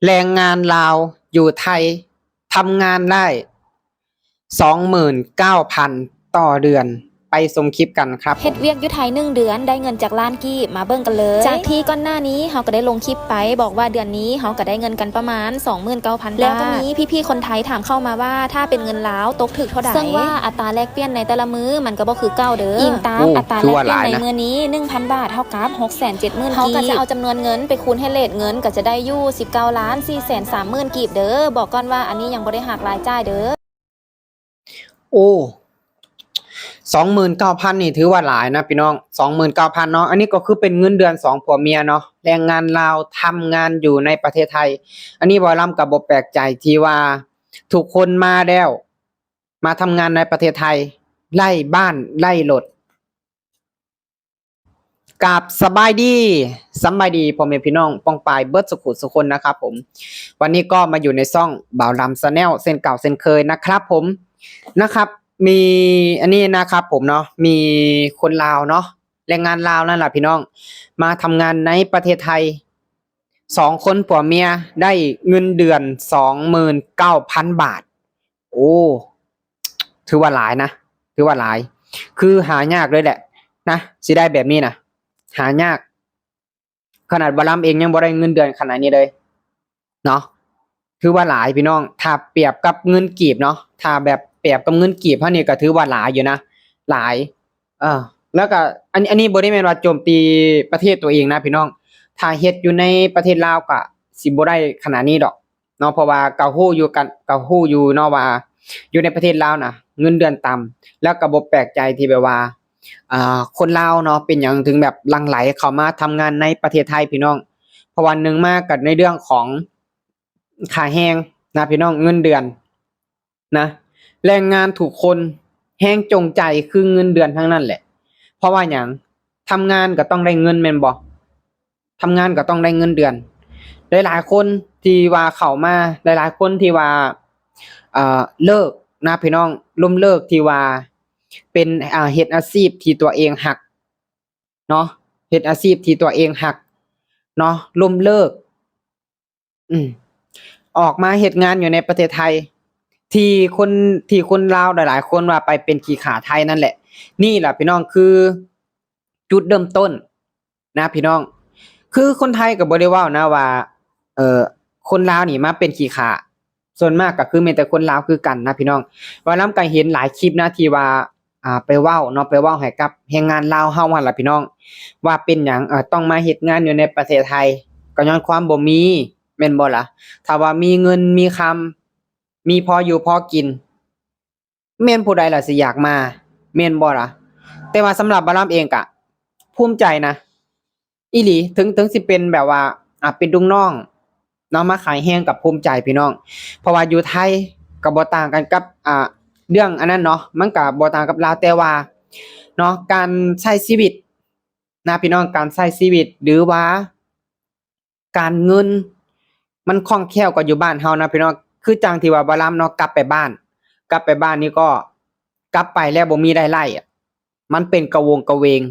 แรงงานลาวอยู่ไทยทำงานได้29,000ต่อเดือนไปชมคลิปกันครับเฮ็ดเวียกอยู่ไทย1 เดือนได้เงินจากล้านกีบมาเบิ่งกันเลยจากที่ก่อนหน้านี้เฮาก็ได้ลงคลิปไปบอกว่าเดือนนี้เฮาก็ได้เงินกันประมาณ 29,000 แล้วก็มีพี่ๆคนไทยถามเข้ามาว่าถ้าเป็นเงินลาวตกถึกเท่าใดซึ่งว่าอัตราแลกเปลี่ยนในแต่ละมื้อมันก็บ่คือเก่าเด้ออิงตามอัตราแลกเปลี่ยนในมื้อนี้ 1,000 บาทเท่ากับ 670,000 กีบเฮาก็จะเอาจำนวนเงินไปคูณให้เรทเงินก็จะได้อยู่19,430,000 กีบเด้อบอกก่อนว่าอันนี้ยังบ่ได้หักรายจ่ายเด้อโอ้29,000นี่ถือว่าหลายนะพี่น้อง29,000เนาะอันนี้ก็คือเป็นเงินเดือน2ผัวเมียเนาะแรงงานลาวทำงานอยู่ในประเทศไทยอันนี้บ่ล้ำก็บ่แปลกใจที่ว่าทุกคนมาแล้วมาทำงานในประเทศไทยไล่บ้านไล่รถกับสบายดีพ่อแม่พี่น้องป้องปายเบิดสุขุสุคนนะครับผมวันนี้ก็มาอยู่ในช่องบ่าวลำ Channel เส้นเก่าเส้นเคยนะครับผมนะครับมีอันนี้นะครับผมเนาะมีคนลาวเนาะแรงงานลาวนั่นแหละพี่น้องมาทำงานในประเทศไทย2คนผัวเมียได้เงินเดือน 29,000 บาทโอ้ถือว่าหลายนะถือว่าหลายคือหายากเลยแหละนะสิได้แบบนี้นะหายากขนาดบาลัมเองยังบ่ได้เงินเดือนขนาดนี้เลยเนาะถือว่าหลายพี่น้องถ้าเปรียบกับเงินกีบเนาะถ้าแบบเปรียบกับเงินกีบเท่านี้ก็ถือว่าหลายอยู่นะหลายแล้วก็อันนี้บ่ได้แม่นว่าโจมตีประเทศตัวเองนะพี่น้องถ้าเฮ็ดอยู่ในประเทศลาวก็สิบ่ได้ขนาดนี้ดอกเนาะเพราะว่าก็ฮู้อยู่เนาะว่าอยู่ในประเทศลาวน่ะเงินเดือนต่ำแล้วก็บ่แปลกใจที่แบบว่าคนลาวเนาะเป็นหยังถึงแบบหลั่งไหลเข้ามาทำงานในประเทศไทยพี่น้องเพราะว่าหนึ่งมาก็ในเรื่องของค่าแรงนะพี่น้องเงินเดือนนะแรงงานทุกคนแฮงจงใจคือเงินเดือนทั้งนั้นแหละเพราะว่าหยังทำงานก็ต้องได้เงินแม่นบ่ทำงานก็ต้องได้เงินเดือนหลายๆคนที่ว่าเข้ามาหลายๆคนที่ว่าเลิกนะพี่น้องล้มเลิกที่ว่าเป็นเฮ็ดอาชีพที่ตัวเองรักเนาะเฮ็ดอาชีพที่ตัวเองรักเนาะล้มเลิกอืมออกมาเฮ็ดงานอยู่ในประเทศไทยที่คนลาวหลายๆคนว่าไปเป็นขี้ข่าไทยนั่นแหละนี่ล่ะพี่น้องคือจุดเริ่มต้นนะพี่น้องคือคนไทยก็บ่ได้เว้านะว่าเอ่อคนลาวนี่มาเป็นขี้ข่าส่วนมากก็คือมีแต่คนลาวคือกันนะพี่น้องว่านํก็เห็นหลายคลิปนะที่ว่าไปเว้าเนาะไปเว้าให้กับแรงงานลาวเฮาหั่นล่ะพี่น้องว่าเป็นหยังต้องมาเฮ็ดงานอยู่ในประเทศไทยก็ย้อนความบ่มีแม่นบ่ล่ะถ้าว่ามีเงินมีคำมีพออยู่พอกินแม่นผู้ใดล่ะสิอยากมาแม่นบ่ล่ะแต่ว่าสำหรับบารามเองก็ภูมิใจนะอีหลีถึงสิเป็นแบบว่าเป็นลูกน้องเนาะมาขายแรงก็ภูมิใจพี่น้องเพราะว่าอยู่ไทยก็บ่ต่างกันกับเรื่องอันนั้นเนาะมันก็บ่ต่างกับลาวแต่ว่าเนาะการใช้ชีวิตนะพี่น้องการใช้ชีวิตหรือว่าการเงินมันคล่องแคล่วกว่าอยู่บ้านเฮานะพี่น้องคือจังที่ว่าบารามเนาะกลับไปบ้านนี่ก็กลับไปแล้วบ่มีรายได้อะมันเป็นกระวงกระเวง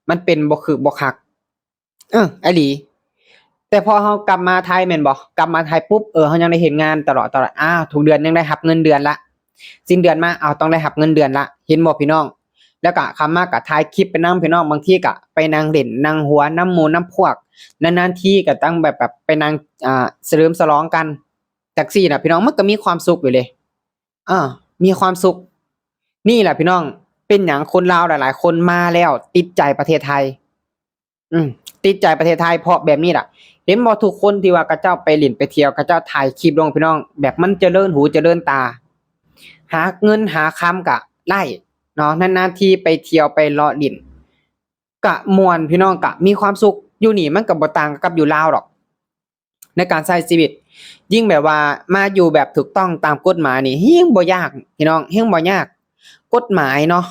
มันเป็นบ่คือบ่คักอีหลีแต่พอเฮากลับมาไทยแม่นบ่กลับมาไทยปุ๊บเฮายังได้เฮ็ดงานตลอดทุกเดือนยังได้รับเงินเดือนละสิ้นเดือนมาต้องได้รับเงินเดือนละเห็นบ่พี่น้องแล้วก็คำมาก็ถ่ายคลิปไปนำพี่น้องบางทีก็ไปนั่งเล่นนั่งหัวนำหมู่นำพวกนานๆทีก็ตั้งแบบไปนั่งเฉลิมฉลองกันจักซี่น่ะพี่น้องมันก็มีความสุขอยู่เลยมีความสุขนี่แหละพี่น้องเป็นหยังคนลาวหลายๆคนมาแล้วติดใจประเทศไทยติดใจประเทศไทยเพราะแบบนี้ล่ะเห็นบ่ทุกคนที่ว่าเขาเจ้าไปเล่นไปเที่ยวเขาเจ้าถ่ายคลิปลงพี่น้องแบบมันเจริญหูเจริญตาหาเงินหาคำก็ได้เนาะนานๆทีไปเที่ยวไปเลาะเล่นก็ม่วนพี่น้องก็มีความสุขอยู่นี่มันก็บ่ต่างกับอยู่ลาวดอกในการใช้ชีวิตยิ่งแบบว่ามาอยู่แบบถูกต้องตามกฎหมายนี่เฮ็งบ่ยากพี่น้องเฮ็งบ่ยากกฎหมายเนาะ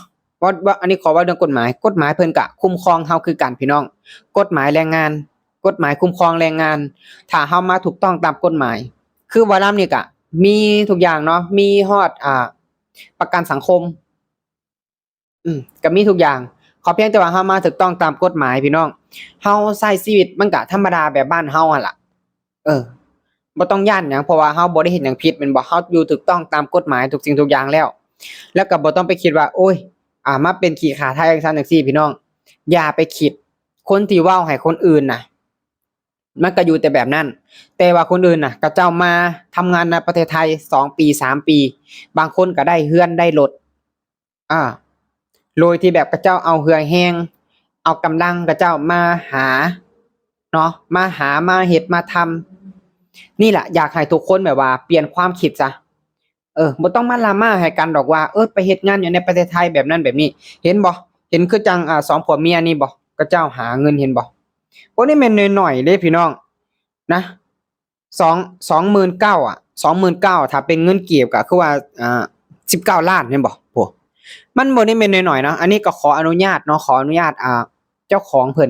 ว่าอันนี้ขอเว้าเรื่องกฎหมายเพิ่นก็คุ้มครองเฮาคือกันพี่น้องกฎหมายแรงงานกฎหมายคุ้มครองแรงงานถ้าเฮามาถูกต้องตามกฎหมายคือว่าลำนี่ก็มีทุกอย่างเนาะมีฮอดประกันสังคมก็มีทุกอย่างขอเพียงแต่ว่าเฮามาถูกต้องตามกฎหมายพี่น้องเฮาใช้ชีวิตมันก็ธรรมดาแบบบ้านเฮาหั่นล่ะเออ บ่ต้องย้านหยังเพราะว่าเฮาบ่ได้เฮ็ดหยังผิดแม่นบ่เฮาอยู่ถูกต้องตามกฎหมายทุกสิ่งทุกอย่างแล้วก็บ่ต้องไปคิดว่าโอ๊ยมาเป็นขี้ขลาดไทยจังซั่นจังซี่พี่น้องอย่าไปคิดคนที่เว้าให้คนอื่นน่ะมันก็อยู่แต่แบบนั้นแต่ว่าคนอื่นน่ะเขาเจ้ามาทำงานในประเทศไทย2ปี3ปีบางคนก็ได้เรือนได้รถอาโดยที่แบบเขาเจ้าเอาเรือแรงเอากำลังเขาเจ้ามาหาเนาะมาเฮ็ดมาทำนี่แหละอยากให้ทุกคนแบบว่าเปลี่ยนความคิดซะบ่ต้องมาดราม่าให้กันดอกว่าไปเฮ็ดงานอยู่ในประเทศไทยแบบนั้นแบบนี้เห็นบ่เห็นคือจัง2ผัวเมียนี่บ่เขาเจ้าหาเงินเห็นบ่บ่ได้แม่นน้อยๆเด้พี่น้องนะ29,00029,000ถ้าเป็นเงินกีบก็คือว่า19ล้านเห็นบ่โอ้มันบ่ได้แม่นน้อยๆเนาะอันนี้ก็ขออนุญาตเนาะขออนุญาตเจ้าของเพิ่น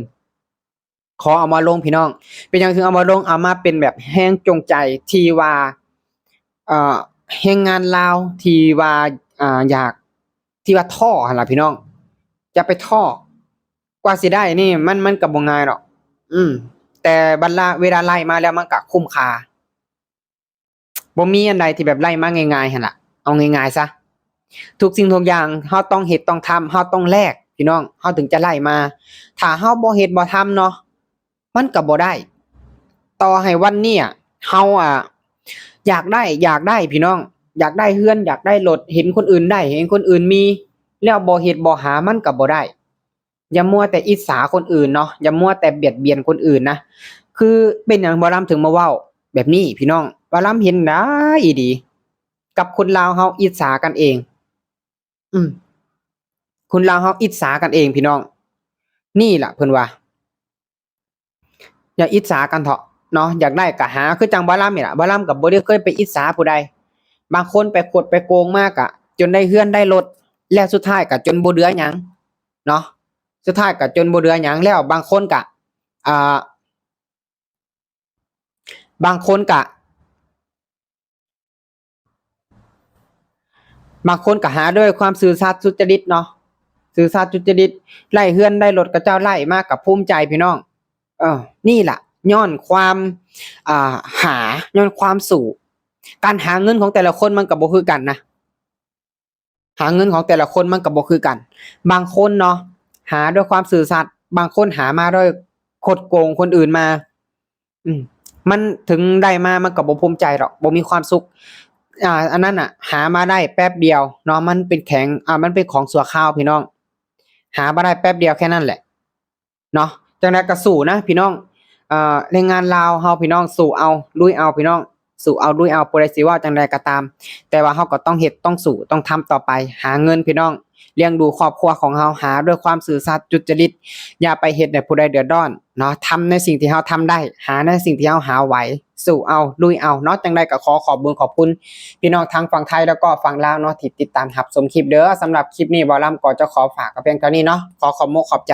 ขอเอามาลงพี่น้องเป็นหยังถึงเอามาลงเอามาเป็นแบบแรงจูงใจที่ว่าเอ่อแรงงานลาวที่ว่าอยากที่ว่าท้อหั่นล่ะพี่น้องอย่าไปท้อกว่าสิได้นี่มันก็บ่ง่ายดอกแต่เวลาไล่มาแล้วมันก็คุ้มค่าบ่มีอันใดที่แบบไล่มาง่ายๆหั่นล่ะเอาง่ายๆซะทุกสิ่งทุกอย่างเฮาต้องเฮ็ดต้องทำเฮาต้องแลกพี่น้องเฮาถึงจะไล่มาถ้าเฮาบ่เฮ็ดบ่ทำเนาะมันก็บ่ได้ต่อให้วันเนี้ยเฮาอยากได้พี่น้องอยากได้เรือนอยากได้รถเห็นคนอื่นได้เห็นคนอื่นมีแล้วบ่เฮ็ดบ่หามันก็บ่ได้อย่ามัวแต่อิจฉาคนอื่นเนาะอย่ามัวแต่เบียดเบียนคนอื่นนะคือเป็นหยังบ่ลำถึงมาเว้าแบบนี้พี่น้องบ่ลำเห็นได้อีดีกับคนลาวเฮาอิจฉากันเองคนลาวเฮาอิจฉากันเองพี่น้องนี่ล่ะเพิ่นว่าอย่าอิจฉากันเถาะเนาะอยากได้ก็หาคือจังบ่ลำนี่ล่ะบ่ลำก็บ่ได้เคยไปอิจฉาผู้ใดบางคนไปกดไปโกงมากอะจนได้เรือนได้รถแล้วสุดท้ายก็จนบ่เหลือหยังเนาะสุดท้ายก็จนบ่เหลือหยังแล้วบางคนก็อ่าบางคนก็หาด้วยความซื่อสัตย์สุจริตเนาะซื่อสัตย์สุจริตไล่เรือนได้รถก็เจ้าไล่มาก็ภูมิใจพี่น้องนี่ล่ะย้อนความอ่าย้อนความสู่การหาเงินของแต่ละคนมันก็บ่คือกันนะหาเงินของแต่ละคนมันก็บ่คือกันบางคนเนาะหาด้วยความซื่อสัตย์บางคนหามาด้วยคดโกงคนอื่นมามันถึงได้มามันก็บ่ภูมิใจดอกบ่มีความสุขอันนั้นน่ะหามาได้แป๊บเดียวเนาะมันเป็นมันเป็นของชั่วคราวพี่น้องหามาได้แป๊บเดียวแค่นั้นแหละเนาะจังได๋ก็สู้นะพี่น้องแรงงานลาวเฮาพี่น้องสู้เอาลุยเอาพี่น้องสู้เอาลุยเอาผู้ใดสิว่าจังใดก็ตามแต่ว่าเฮาก็ต้องเฮ็ดต้องสู้ต้องทำต่อไปหาเงินพี่น้องเลี้ยงดูครอบครัวของเฮาหาด้วยความซื่อสัตย์สุจริตอย่าไปเฮ็ดให้ผู้ใดเดือดร้อนเนาะทำในสิ่งที่เฮาทำได้หาในสิ่งที่เฮาหาไหวสู้เอาลุยเอาเนาะจังใดก็ขอบคุณขอบคุณพี่น้องทั้งฝั่งไทยแล้วก็ฝั่งลาวเนาะที่ติดตามรับชมคลิปเด้อสำหรับคลิปนี้บ่าวลำก็จะขอฝากกับเพียงเท่านี้เนาะขอบมุกขอบใจ